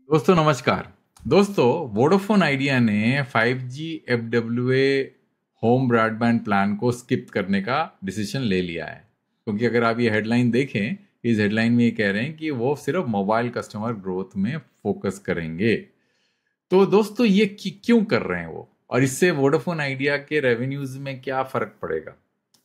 दोस्तों नमस्कार। दोस्तों वोडाफोन आइडिया ने 5G FWA home broadband plan को स्किप करने का डिसीजन ले लिया है, क्योंकि अगर आप ये हेडलाइन देखें, इस हेडलाइन में ये कह रहे हैं कि वो सिर्फ मोबाइल कस्टमर ग्रोथ में फोकस करेंगे। तो दोस्तों ये क्यों कर रहे हैं वो, और इससे वोडाफोन आइडिया के रेवेन्यूज में क्या फर्क पड़ेगा?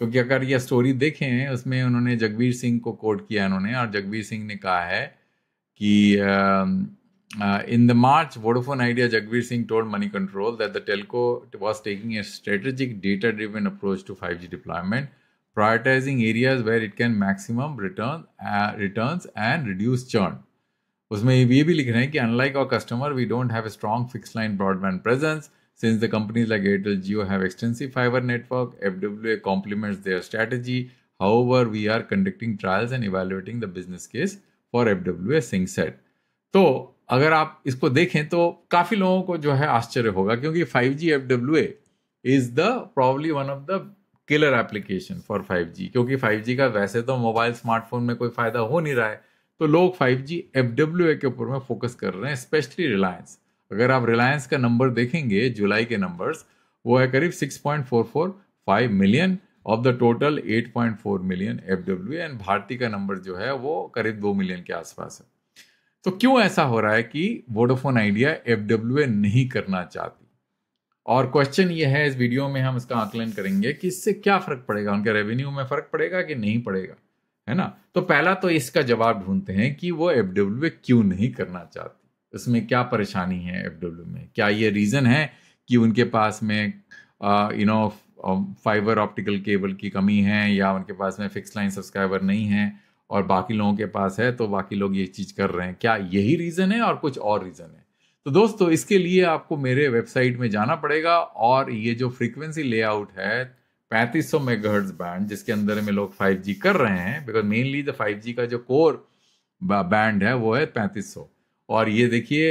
क्योंकि अगर ये स्टोरी देखें, उसमें उन्होंने जगबीर सिंह को कोट किया उन्होंने, और जगबीर सिंह ने कहा है कि in the March, Vodafone Idea Jagbir Singh told Money Control that the telco was taking a strategic data-driven approach to 5G deployment, prioritizing areas where it can maximum returns and reduce churn. उसमें ये भी लिख रहे हैं कि unlike our customer, we don't have a strong fixed line broadband presence. Since the companies like Airtel Jio have extensive fiber network, FWA complements their strategy. However, we are conducting trials and evaluating the business case for FWA, Singh said. तो अगर आप इसको देखें तो काफी लोगों को जो है आश्चर्य होगा, क्योंकि 5G FWA is the probably one of the killer application for 5G, क्योंकि 5G का वैसे तो मोबाइल स्मार्टफोन में कोई फायदा हो नहीं रहा है, तो लोग 5G FWA के ऊपर में फोकस कर रहे हैं, स्पेशली रिलायंस। अगर आप रिलायंस का नंबर देखेंगे, जुलाई के नंबर्स, वो है करीब 6.445 million of the total 8.4 million FWA, and Bharti का नंबर जो है वो करीब 2 मिलियन के आसपास है। तो क्यों ऐसा हो रहा है कि वोडाफोन आइडिया FWA नहीं करना चाहती? और क्वेश्चन ये है, इस वीडियो में हम इसका आकलन करेंगे कि इससे क्या फर्क पड़ेगा, उनके रेवेन्यू में फर्क पड़ेगा कि नहीं पड़ेगा, है ना। तो पहला तो इसका जवाब ढूंढते हैं कि वो FWA क्यों नहीं करना चाहती, इसमें क्या परेशानी है FWA में। क्या ये रीजन है कि उनके पास में फाइबर ऑप्टिकल केबल की कमी है, या उनके पास में फिक्स लाइन सब्सक्राइबर नहीं है और बाकी लोगों के पास है, तो बाकी लोग ये चीज कर रहे हैं? क्या यही रीजन है और कुछ और रीजन है? तो दोस्तों इसके लिए आपको मेरे वेबसाइट में जाना पड़ेगा, और ये जो फ्रीक्वेंसी लेआउट है 3500 मेगाहर्ट्ज बैंड, जिसके अंदर में लोग 5G कर रहे हैं, बिकॉज मेनली द 5G का जो कोर बैंड है वो है 3500। और ये देखिए,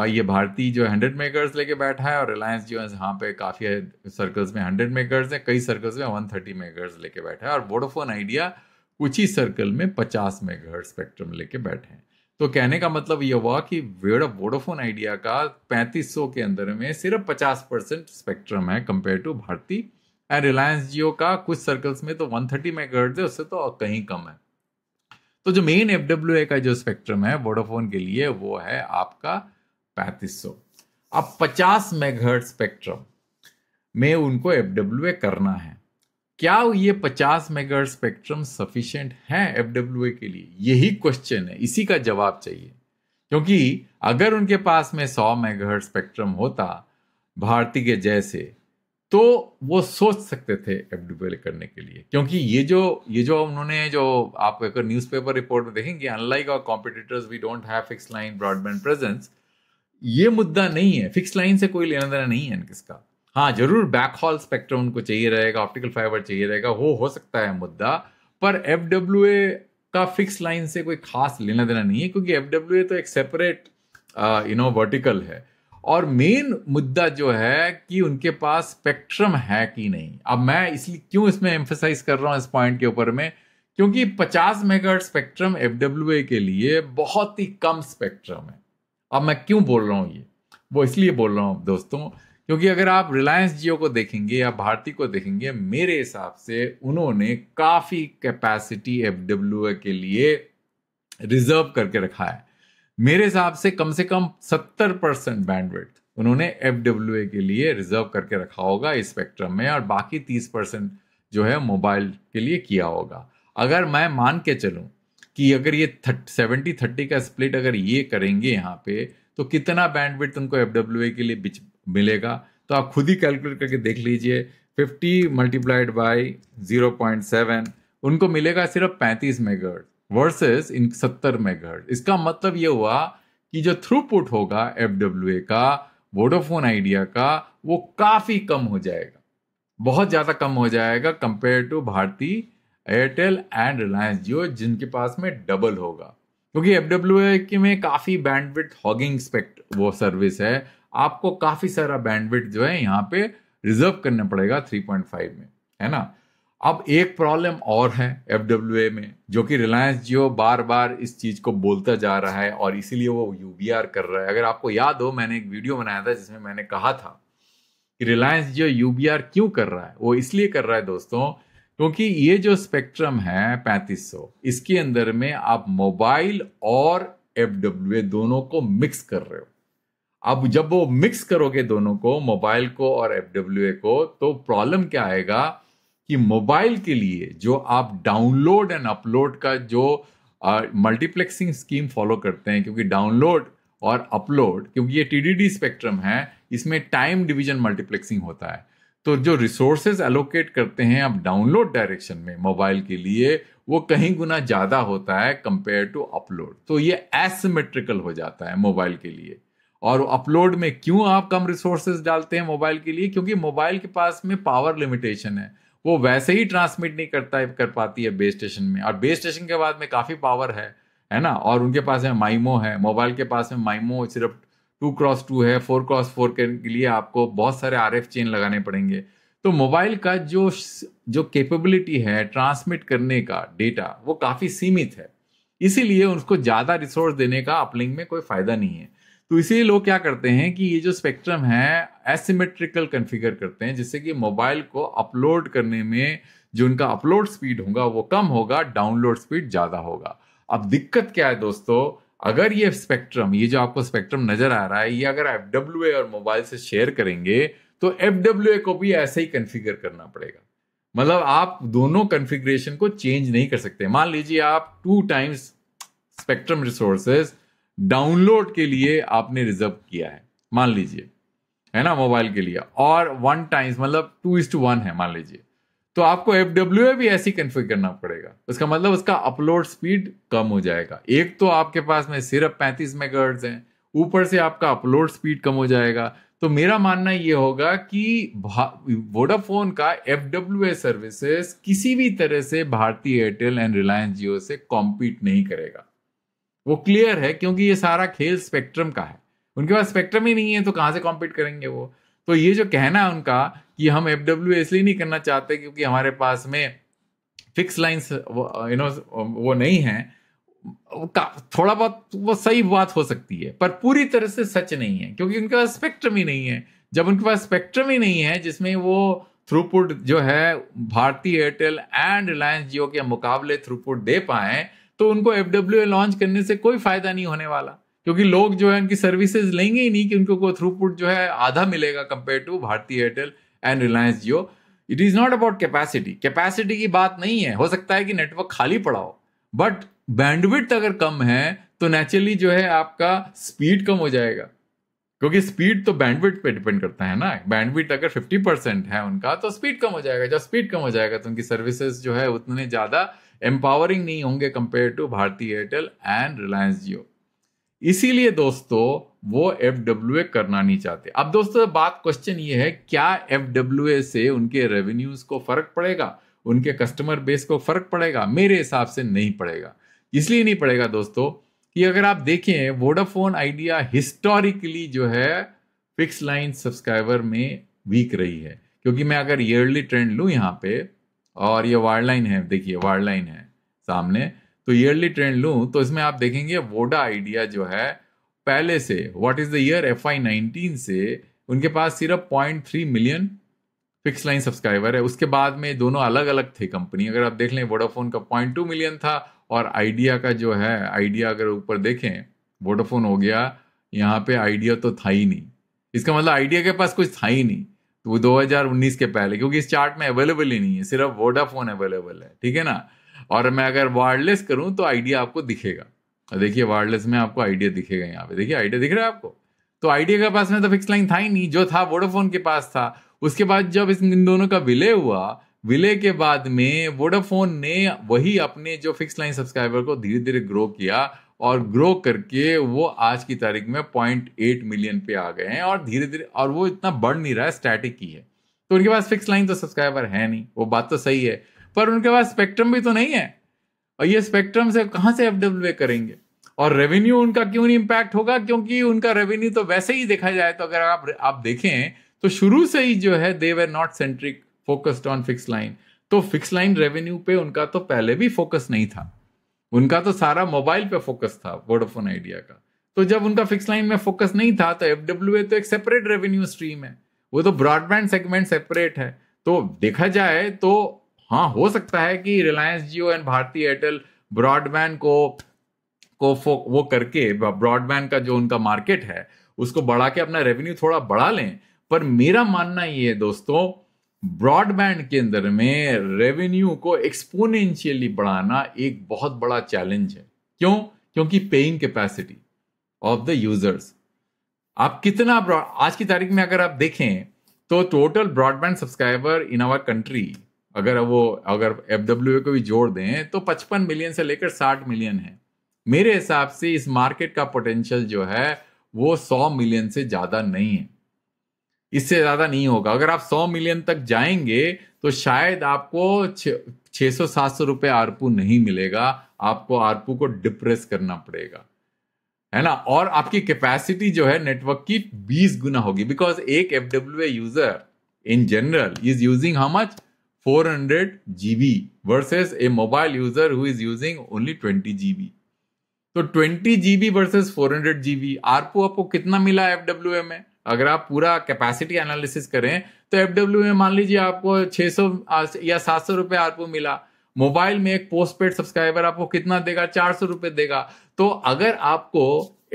ये भारती जो 100 मेगाहर्ट्ज लेके बैठा है, और रिलायंस जो है यहाँ पे काफी सर्कल्स में 100 मेगाहर्ट्ज है, कई सर्कल्स में 130 मेगाहर्ट्ज लेके बैठा है, और वोडाफोन आइडिया कुछ ही सर्कल में 50 मेगाहर्ट्ज स्पेक्ट्रम लेके बैठे हैं। तो कहने का मतलब ये हुआ कि वोडाफोन आइडिया का 3500 के अंदर में सिर्फ 50% स्पेक्ट्रम है compare to Bharti, and Reliance Jio का कुछ सर्कल्स में तो 130 मेगाहर्ट्ज है, उससे तो कहीं कम है। तो जो मेन FWA का जो स्पेक्ट्रम है वोडाफोन के लिए, वो है आपका 3500। अब 50 मेगाहर्ट्ज स्पेक्ट्रम में उनको FWA करना है। क्या ये 50 मेगाहर्ट्ज स्पेक्ट्रम सफिशिएंट है FWA के लिए? यही क्वेश्चन है, इसी का जवाब चाहिए। क्योंकि अगर उनके पास में 100 मेगाहर्ट्ज स्पेक्ट्रम होता भारती के जैसे, तो वो सोच सकते थे FWA करने के लिए। क्योंकि ये जो उन्होंने, जो आप अगर न्यूज़पेपर रिपोर्ट में देखेंगे, unlike our competitors we don't have fix line broadband presence, ये मुद्दा नहीं है। फिक्स लाइन से कोई लेना देना नहीं है किसका। हाँ, जरूर बैकहॉल स्पेक्ट्रम उनको चाहिए रहेगा, ऑप्टिकल फाइबर चाहिए रहेगा, वो हो सकता है मुद्दा, पर FWA का फिक्स लाइन से कोई खास लेना देना नहीं है, क्योंकि FWA तो एक सेपरेट वर्टिकल है। और मेन मुद्दा जो है कि उनके पास स्पेक्ट्रम है कि नहीं। अब मैं इसलिए क्यों इसमें एम्फेसाइज कर रहा हूं इस पॉइंट के ऊपर में, क्योंकि 50 मेगाहर्ट्ज स्पेक्ट्रम FWA के लिए बहुत ही कम स्पेक्ट्रम है। अब मैं क्यों बोल रहा हूं ये, वो इसलिए बोल रहा हूं दोस्तों, क्योंकि अगर आप रिलायंस जियो को देखेंगे या भारती को देखेंगे, मेरे हिसाब से उन्होंने काफी कैपेसिटी FWA के लिए रिजर्व करके रखा है। मेरे हिसाब से कम 70% बैंडविड्थ उन्होंने FWA के लिए रिजर्व करके रखा होगा इस स्पेक्ट्रम में, और बाकी 30% जो है मोबाइल के लिए किया होगा। अगर मैं मान के चलूं कि अगर ये 70-30 का स्प्लिट अगर ये करेंगे यहाँ पे, तो कितना बैंडविड्थ उनको FWA के लिए मिलेगा, तो आप खुद ही कैलकुलेट करके देख लीजिए। 50 मल्टीप्लाइड बाई 0.7 उनको मिलेगा सिर्फ 35 मेगाहर्ट्ज वर्सेस इन 70 मेगाहर्ट्ज। इसका मतलब ये हुआ कि जो थ्रूपुट होगा FWA का, वोडाफोन आइडिया का, वो काफी कम हो जाएगा, बहुत ज्यादा कम हो जाएगा compare to Bharti Airtel and Reliance Jio, जिनके पास में डबल होगा। क्योंकि FWA में काफी बैंडविड्थ हॉगिंग वो सर्विस है, आपको काफी सारा बैंडविड्थ जो है यहाँ पे रिजर्व करना पड़ेगा 3.5 में, है ना। अब एक प्रॉब्लम और है FWA में, जो कि रिलायंस जियो बार बार इस चीज को बोलता जा रहा है और इसीलिए वो UBR कर रहा है। अगर आपको याद हो, मैंने एक वीडियो बनाया था जिसमें मैंने कहा था कि रिलायंस जियो UBR क्यों कर रहा है। वो इसलिए कर रहा है दोस्तों, क्योंकि ये जो स्पेक्ट्रम है 3500, इसके अंदर में आप मोबाइल और FWA दोनों को मिक्स कर रहे हो। अब जब वो मिक्स करोगे दोनों को, मोबाइल को और FWA को, तो प्रॉब्लम क्या आएगा कि मोबाइल के लिए जो आप डाउनलोड एंड अपलोड का जो मल्टीप्लेक्सिंग स्कीम फॉलो करते हैं, क्योंकि डाउनलोड और अपलोड, क्योंकि ये TDD स्पेक्ट्रम है, इसमें टाइम डिवीजन मल्टीप्लेक्सिंग होता है, तो जो रिसोर्सेज एलोकेट करते हैं आप डाउनलोड डायरेक्शन में मोबाइल के लिए, वो कहीं गुना ज्यादा होता है कंपेयर टू अपलोड। तो ये एसिमेट्रिकल हो जाता है मोबाइल के लिए। और अपलोड में क्यों आप कम रिसोर्सेज डालते हैं मोबाइल के लिए? क्योंकि मोबाइल के पास में पावर लिमिटेशन है, वो वैसे ही ट्रांसमिट नहीं कर पाती है बेस स्टेशन में, और बेस स्टेशन के बाद में काफी पावर है ना। और उनके पास में माइमो है, मोबाइल के पास में माइमो सिर्फ 2x2 है, 4x4 के लिए आपको बहुत सारे RF चेन लगाने पड़ेंगे। तो मोबाइल का जो कैपेबिलिटी है ट्रांसमिट करने का डेटा, वो काफी सीमित है, इसीलिए उसको ज्यादा रिसोर्स देने का अपलिंक में कोई फायदा नहीं है। तो इसीलिए लोग क्या करते हैं कि ये जो स्पेक्ट्रम है एसिमेट्रिकल कॉन्फ़िगर करते हैं, जिससे कि मोबाइल को अपलोड करने में जो उनका अपलोड स्पीड होगा वो कम होगा, डाउनलोड स्पीड ज्यादा होगा। अब दिक्कत क्या है दोस्तों, अगर ये स्पेक्ट्रम, ये जो आपको स्पेक्ट्रम नजर आ रहा है, ये अगर FWA और मोबाइल से शेयर करेंगे तो FWA को भी ऐसे ही कॉन्फ़िगर करना पड़ेगा। मतलब आप दोनों कॉन्फ़िगरेशन को चेंज नहीं कर सकते। मान लीजिए आप 2 टाइम्स स्पेक्ट्रम रिसोर्सेज डाउनलोड के लिए आपने रिजर्व किया है, मान लीजिए, है ना, मोबाइल के लिए, और 1 टाइम्स मतलब 2:1 है मान लीजिए, तो आपको FWA भी ऐसी कॉन्फ़िगर करना पड़ेगा। उसका मतलब उसका अपलोड स्पीड कम हो जाएगा। एक तो आपके पास में सिर्फ 35 मेगाहर्ट्ज़ है, ऊपर से आपका अपलोड स्पीड कम हो जाएगा। तो मेरा मानना यह होगा कि वोडाफोन का FWA सर्विसेज किसी भी तरह से भारती एयरटेल एंड रिलायंस जियो से कॉम्पीट नहीं करेगा। वो क्लियर है, क्योंकि ये सारा खेल स्पेक्ट्रम का है। उनके पास स्पेक्ट्रम ही नहीं है तो कहां से कॉम्पीट करेंगे वो। तो ये जो कहना है उनका कि हम FWA इसलिए नहीं करना चाहते क्योंकि हमारे पास में फिक्स लाइंस वो नहीं है, थोड़ा बहुत वो सही बात हो सकती है, पर पूरी तरह से सच नहीं है, क्योंकि उनके पास स्पेक्ट्रम ही नहीं है। जब उनके पास स्पेक्ट्रम ही नहीं है जिसमें वो थ्रूपुट जो है भारती एयरटेल एंड रिलायंस जियो के मुकाबले थ्रूपुट दे पाए, तो उनको FWA लॉन्च करने से कोई फायदा नहीं होने वाला, क्योंकि लोग जो है उनकी सर्विसेज लेंगे ही नहीं, कि उनको थ्रूपुट जो है आधा मिलेगा compare to Bharti Airtel and Reliance Jio. It is not about capacity की बात नहीं है। हो सकता है कि नेटवर्क खाली पड़ा हो, बट बैंडविड्थ अगर कम है तो नेचुरली जो है आपका स्पीड कम हो जाएगा, क्योंकि स्पीड तो बैंडविड्थ पे डिपेंड करता है ना। बैंडविड्थ अगर 50% है उनका तो स्पीड कम हो जाएगा। जब स्पीड कम हो जाएगा तो उनकी सर्विसेज जो है उतने ज्यादा एम्पावरिंग नहीं होंगे compare to Bharti Airtel and Reliance Jio. इसीलिए दोस्तों वो FWA करना नहीं चाहते। अब दोस्तों बात, क्वेश्चन ये है, क्या FWA से उनके रेवेन्यूज को फर्क पड़ेगा, उनके कस्टमर बेस को फर्क पड़ेगा? मेरे हिसाब से नहीं पड़ेगा। इसलिए नहीं पड़ेगा दोस्तों कि अगर आप देखें वोडाफोन आइडिया हिस्टोरिकली जो है फिक्स लाइन सब्सक्राइबर में वीक रही है, क्योंकि मैं अगर ईयरली ट्रेंड लूं यहाँ पे, और ये वार्डलाइन है, देखिए वार्डलाइन है सामने, तो ईयरली ट्रेंड लूं तो इसमें आप देखेंगे वोडा आइडिया जो है पहले से, what is the year FY19 से उनके पास सिर्फ 0.3 मिलियन फिक्स लाइन सब्सक्राइबर है। उसके बाद में दोनों अलग अलग थे कंपनी। अगर आप देख लें वोडाफोन का 0.2 मिलियन था, और आइडिया का जो है, आइडिया अगर ऊपर देखें, वोडाफोन हो गया, यहाँ पे आइडिया तो था ही नहीं। इसका मतलब आइडिया के पास कुछ था ही नहीं, तो वो 2019 के पहले, क्योंकि इस चार्ट में अवेलेबल ही नहीं है, सिर्फ वोडाफोन अवेलेबल है, ठीक है ना। और मैं अगर वायरलेस करूं तो आइडिया आपको दिखेगा, देखिए वायरलेस में आपको आइडिया दिखेगा, यहाँ पे देखिए आइडिया दिख रहा है आपको। तो आइडिया के पास में तो फिक्स लाइन था ही नहीं, जो था वोडाफोन के पास था। उसके बाद जब इन दोनों का विलय हुआ, विलय के बाद में वोडाफोन ने वही अपने जो फिक्स लाइन सब्सक्राइबर को धीरे धीरे ग्रो किया, और ग्रो करके वो आज की तारीख में 0.8 मिलियन पे आ गए हैं, और धीरे धीरे, और वो इतना बढ़ नहीं रहा है, स्टैटिक ही है। तो उनके पास फिक्स लाइन तो सब्सक्राइबर है नहीं, वो बात तो सही है, पर उनके पास स्पेक्ट्रम भी तो नहीं है, और ये स्पेक्ट्रम से कहां से FWA करेंगे? और रेवेन्यू उनका क्यों नहीं इंपैक्ट होगा? क्योंकि उनका रेवेन्यू तो वैसे ही देखा जाए तो, अगर आप देखें तो शुरू से ही जो है they were not centric focused on fix line. तो फिक्स लाइन रेवेन्यू पे उनका तो पहले भी फोकस नहीं था, उनका तो सारा मोबाइल पे फोकस था वोडाफोन आइडिया का। तो जब उनका फिक्स लाइन में फोकस नहीं था तो FWA तो एक सेपरेट रेवेन्यू स्ट्रीम है, वो तो ब्रॉडबैंड सेगमेंट सेपरेट है। तो देखा जाए तो हाँ, हो सकता है कि रिलायंस जियो एंड भारती एयरटेल ब्रॉडबैंड को वो करके ब्रॉडबैंड का जो उनका मार्केट है उसको बढ़ा के अपना रेवेन्यू थोड़ा बढ़ा लें। पर मेरा मानना ये है दोस्तों, ब्रॉडबैंड के अंदर में रेवेन्यू को एक्सपोनेंशियली बढ़ाना एक बहुत बड़ा चैलेंज है। क्यों? क्योंकि paying capacity of the users, आप कितना आज की तारीख में अगर आप देखें तो total broadband subscriber in our country अगर FWA को भी जोड़ दें तो 55 मिलियन से लेकर 60 मिलियन है। मेरे हिसाब से इस मार्केट का पोटेंशियल जो है वो 100 मिलियन से ज्यादा नहीं है, इससे ज्यादा नहीं होगा। अगर आप 100 मिलियन तक जाएंगे तो शायद आपको 600-700 रुपए आरपू नहीं मिलेगा, आपको आरपू को डिप्रेस करना पड़ेगा, है ना। और आपकी कैपेसिटी जो है नेटवर्क की 20 गुना होगी, बिकॉज एक FWA user in general is using how much 400 GB versus A mobile user who is using only 20 GB। तो 20 GB वर्सेस 400 GB आरपू आपको कितना मिला FWA में? अगर आप पूरा कैपेसिटी एनालिसिस करें तो FWA में मान लीजिए आपको 600 या 700 रुपए आरपू मिला। मोबाइल में एक पोस्टपेड सब्सक्राइबर आपको कितना देगा? 400 रुपए देगा। तो अगर आपको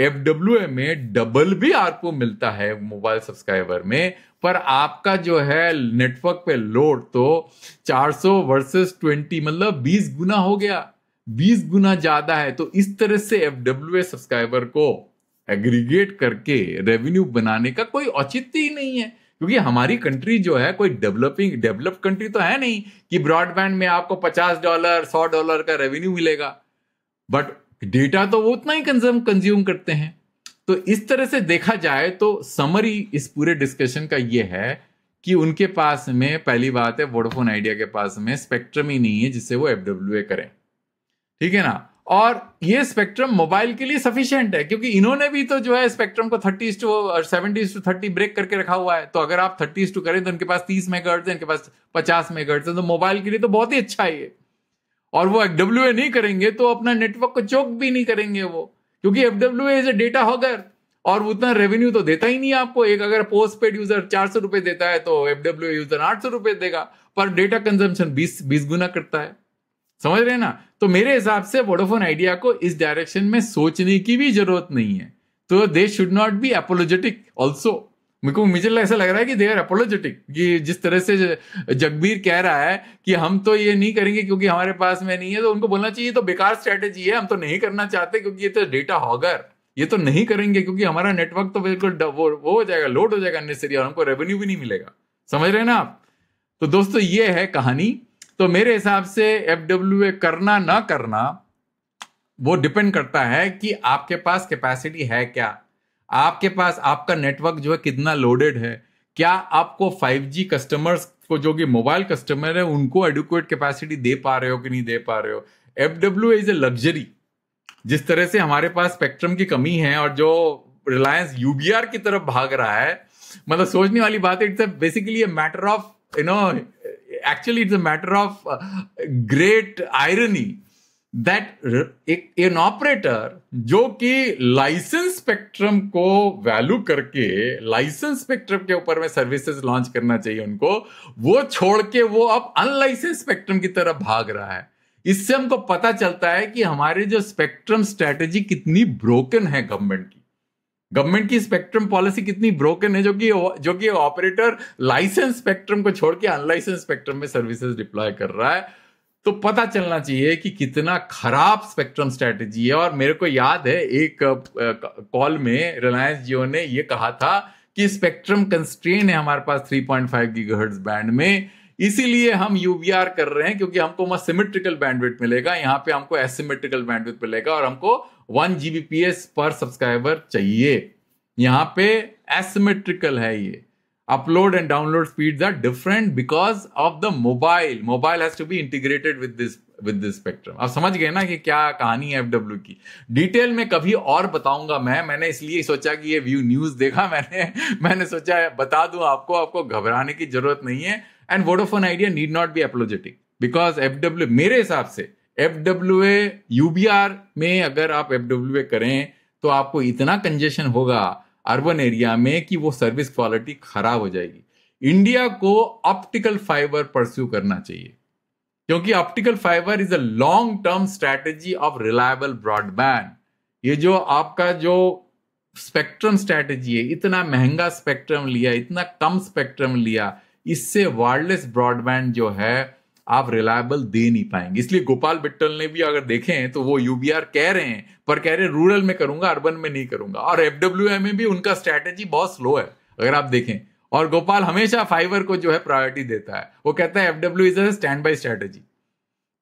FWA में डबल भी आरपू मिलता है मोबाइल सब्सक्राइबर में, पर आपका जो है नेटवर्क पे लोड तो 400 वर्सेस 20 मतलब 20 गुना हो गया, 20 गुना ज्यादा है। तो इस तरह से FWA सब्सक्राइबर को एग्रीगेट करके रेवेन्यू बनाने का कोई औचित्य ही नहीं है, क्योंकि हमारी कंट्री जो है कोई डेवलप कंट्री तो है नहीं कि ब्रॉडबैंड में आपको $50 $100 का रेवेन्यू मिलेगा, बट डेटा तो वो उतना ही कंज्यूम करते हैं। तो इस तरह से देखा जाए तो समरी इस पूरे डिस्कशन का ये है कि उनके पास में पहली बात है वोडाफोन आइडिया के पास में स्पेक्ट्रम ही नहीं है जिससे वो FWA करें, ठीक है ना। और ये स्पेक्ट्रम मोबाइल के लिए सफिशिएंट है, क्योंकि इन्होंने भी तो जो है स्पेक्ट्रम को 70:30 ब्रेक करके रखा हुआ है। तो अगर आप 30:30 करें तो इनके पास 30 मेगाहर्ट्ज है, इनके पास 50 मेगाहर्ट्ज है। तो मोबाइल के लिए तो बहुत ही अच्छा है ये। और वो FWA नहीं करेंगे तो अपना नेटवर्क को चोक भी नहीं करेंगे वो, क्योंकि FWA इज ए डेटा हॉगर और उतना रेवेन्यू तो देता ही नहीं आपको। एक अगर पोस्ट पेड यूजर 400 रुपए देता है तो FWA यूजर 800 रुपए देगा, पर डेटा कंजम्पशन 20 गुना करता है, समझ रहे हैं ना। तो मेरे हिसाब से वोडाफोन आइडिया को इस डायरेक्शन में सोचने की भी जरूरत नहीं है। तो they should not be apologetic also. मुझे ऐसा लग रहा है कि दे आर एपोलोजेटिक, कि जिस तरह से जगबीर कह रहा है कि हम तो ये नहीं करेंगे क्योंकि हमारे पास में नहीं है, तो उनको बोलना चाहिए तो बेकार स्ट्रेटेजी है, हम तो नहीं करना चाहते क्योंकि ये तो डेटा हॉगर, ये तो नहीं करेंगे क्योंकि हमारा नेटवर्क तो बिल्कुल वो हो जाएगा, लोड हो जाएगा अननेसेसरी, और हमको रेवेन्यू भी नहीं मिलेगा। समझ रहे हैं ना आप। तो दोस्तों ये है कहानी। तो मेरे हिसाब से FWA करना ना करना वो डिपेंड करता है कि आपके पास कैपेसिटी है क्या, आपके पास आपका नेटवर्क जो है कितना लोडेड है, क्या आपको 5G कस्टमर्स को जो कि मोबाइल कस्टमर है उनको एडिक्वेट कैपेसिटी दे पा रहे हो कि नहीं दे पा रहे हो। FWA is a luxury. जिस तरह से हमारे पास स्पेक्ट्रम की कमी है और जो रिलायंस UBR की तरफ भाग रहा है, मतलब सोचने वाली बात है। It's basically a matter of actually it's a matter of great irony that an operator जो कि लाइसेंस स्पेक्ट्रम को वैल्यू करके लाइसेंस स्पेक्ट्रम के ऊपर में सर्विसेज लॉन्च करना चाहिए उनको, वो छोड़ के वो अब अनलाइसेंस स्पेक्ट्रम की तरफ भाग रहा है। इससे हमको पता चलता है कि हमारे जो स्पेक्ट्रम स्ट्रेटेजी कितनी ब्रोकन है, गवर्नमेंट की स्पेक्ट्रम पॉलिसी कितनी ब्रोकन है, जो कि ऑपरेटर लाइसेंस स्पेक्ट्रम को छोड़ के अनलाइसेंस स्पेक्ट्रम में सर्विसेज डिप्लॉय कर रहा है। तो पता चलना चाहिए कि कितना खराब स्पेक्ट्रम स्ट्रेटेजी है। और मेरे को याद है एक कॉल में रिलायंस जियो ने ये कहा था कि स्पेक्ट्रम कंस्ट्रेन है हमारे पास 3.5 गीगाहर्ट्ज बैंड में, इसीलिए हम UBR कर रहे हैं क्योंकि हमको वहां सिमेट्रिकल बैंडविड्थ मिलेगा, यहाँ पे हमको एसिमेट्रिकल बैंडविड्थ मिलेगा और हमको 1 Gbps पर सब्सक्राइबर चाहिए। यहाँ पे एसिमेट्रिकल है ये। Upload and download speeds are different because of the mobile has to be integrated with this spectrum. आप समझ गए ना कि क्या कहानी है FW की। डिटेल में कभी और बताऊंगा मैंने इसलिए सोचा कि ये व्यू न्यूज देखा मैंने सोचा बता दूं आपको घबराने की जरूरत नहीं है। And Vodafone Idea need not be apologetic. Because FWA मेरे हिसाब से FWA UBR में अगर आप FWA करें तो आपको इतना कंजेशन होगा अर्बन एरिया में कि वो सर्विस क्वालिटी खराब हो जाएगी। इंडिया को ऑप्टिकल फाइबर परस्यू करना चाहिए, क्योंकि optical fibre is a long term strategy of reliable broadband. ये जो आपका जो स्पेक्ट्रम स्ट्रैटेजी है, इतना महंगा स्पेक्ट्रम लिया, इतना कम स्पेक्ट्रम लिया, इससे वायरलेस ब्रॉडबैंड जो है आप रिलायबल दे नहीं पाएंगे। इसलिए गोपाल बिट्टल ने भी अगर देखें तो वो UBR कह रहे हैं, पर कह रहे हैं रूरल में करूंगा, अर्बन में नहीं करूंगा। और FWA में भी उनका स्ट्रैटेजी बहुत स्लो है अगर आप देखें। और गोपाल हमेशा फाइबर को जो है प्रायोरिटी देता है, वो कहता है FWA is a stand by strategy.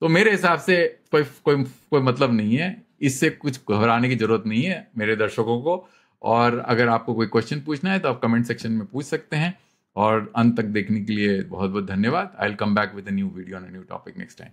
तो मेरे हिसाब से कोई मतलब नहीं है, इससे कुछ घबराने की जरूरत नहीं है मेरे दर्शकों को। और अगर आपको कोई क्वेश्चन पूछना है तो आप कमेंट सेक्शन में पूछ सकते हैं। और अंत तक देखने के लिए बहुत बहुत धन्यवाद। I will come back with a new video on a new topic next time.